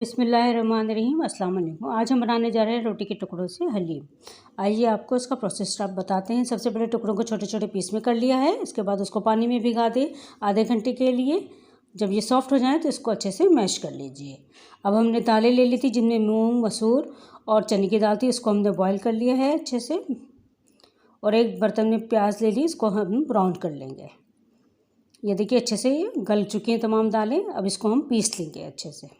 बिस्मिल्लाहिर्रहमानिर्रहीम अस्सलाम वालेकुम। आज हम बनाने जा रहे हैं रोटी के टुकड़ों से हलीम। आइए आपको इसका प्रोसेस स्टेप बताते हैं। सबसे पहले टुकड़ों को छोटे छोटे पीस में कर लिया है। इसके बाद उसको पानी में भिगा दें आधे घंटे के लिए। जब ये सॉफ्ट हो जाए तो इसको अच्छे से मैश कर लीजिए। अब हमने दालें ले ली थी जिनमें मूंग, मसूर और चने की दाल थी। इसको हमने बॉईल कर लिया है अच्छे से। और एक बर्तन में प्याज ले ली, इसको हम ब्राउन कर लेंगे। ये देखिए अच्छे से ये गल चुकी हैं तमाम दालें। अब इसको हम पीस लेंगे अच्छे से।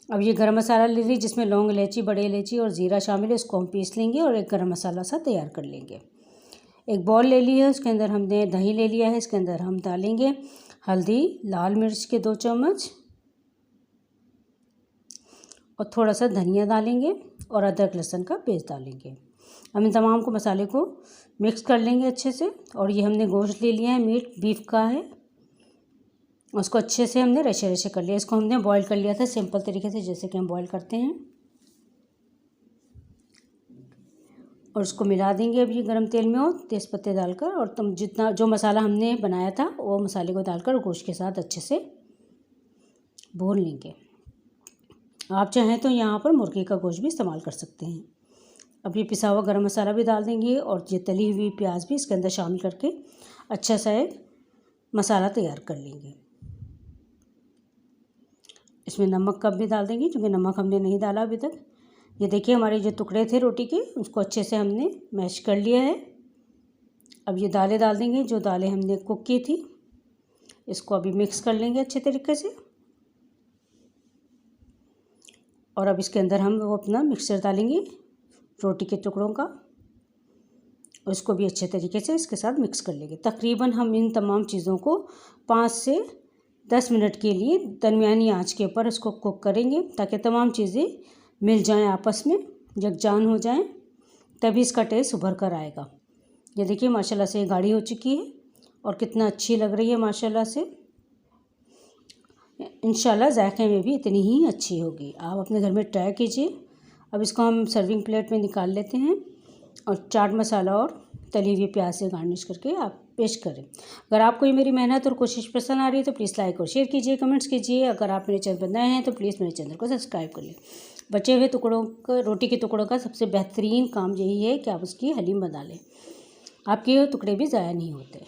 अब ये गरम मसाला ले ली जिसमें लौंग, इलायची, बड़ी इलायची और ज़ीरा शामिल है। इसको हम पीस लेंगे और एक गरम मसाला सा तैयार कर लेंगे। एक बॉल ले ली है, उसके अंदर हमने दही ले लिया है। इसके अंदर हम डालेंगे हल्दी, लाल मिर्च के 2 चम्मच और थोड़ा सा धनिया डालेंगे और अदरक लहसुन का पेस्ट डालेंगे। हम इन तमाम को मसाले को मिक्स कर लेंगे अच्छे से। और ये हमने गोश्त ले लिया है, मीट बीफ का है। उसको अच्छे से हमने रेशे रेशे कर लिया। इसको हमने बॉईल कर लिया था सिंपल तरीके से, जैसे कि हम बॉईल करते हैं। और उसको मिला देंगे अब ये गरम तेल में और तेज़पत्ते डालकर। और तुम जितना जो मसाला हमने बनाया था वो मसाले को डालकर गोश्त के साथ अच्छे से भून लेंगे। आप चाहें तो यहाँ पर मुर्गी का गोश्त भी इस्तेमाल कर सकते हैं। अब ये पिसा हुआ गरम मसाला भी डाल देंगे और ये तली हुई प्याज भी इसके अंदर शामिल करके अच्छा सा एक मसाला तैयार कर लेंगे। इसमें नमक कब भी डाल देंगे क्योंकि नमक हमने नहीं डाला अभी तक। ये देखिए हमारे जो टुकड़े थे रोटी के उसको अच्छे से हमने मैश कर लिया है। अब ये दालें डाल देंगे, जो दालें हमने कुक की थी। इसको अभी मिक्स कर लेंगे अच्छे तरीके से। और अब इसके अंदर हम वो अपना मिक्सचर डालेंगे रोटी के टुकड़ों का। और इसको भी अच्छे तरीके से इसके साथ मिक्स कर लेंगे। तकरीबन हम इन तमाम चीज़ों को 5 से 10 मिनट के लिए दरमियानी आंच के ऊपर इसको कुक करेंगे ताकि तमाम चीज़ें मिल जाएं, आपस में यकजान हो जाएं, तभी इसका टेस्ट उभर कर आएगा। ये देखिए माशाल्लाह से गाढ़ी हो चुकी है और कितना अच्छी लग रही है माशाल्लाह से। इंशाल्लाह जायके में भी इतनी ही अच्छी होगी। आप अपने घर में ट्राई कीजिए। अब इसको हम सर्विंग प्लेट में निकाल लेते हैं और चाट मसाला और तली हुई प्याज से गार्निश करके आप पेश करें। अगर आपको ये मेरी मेहनत और कोशिश पसंद आ रही है तो प्लीज़ लाइक और शेयर कीजिए, कमेंट्स कीजिए। अगर आप मेरे चैनल पर नए हैं तो प्लीज़ मेरे चैनल को सब्सक्राइब कर लें। बचे हुए टुकड़ों का, रोटी के टुकड़ों का सबसे बेहतरीन काम यही है कि आप उसकी हलीम बना लें। आपके टुकड़े भी ज़ाया नहीं होते।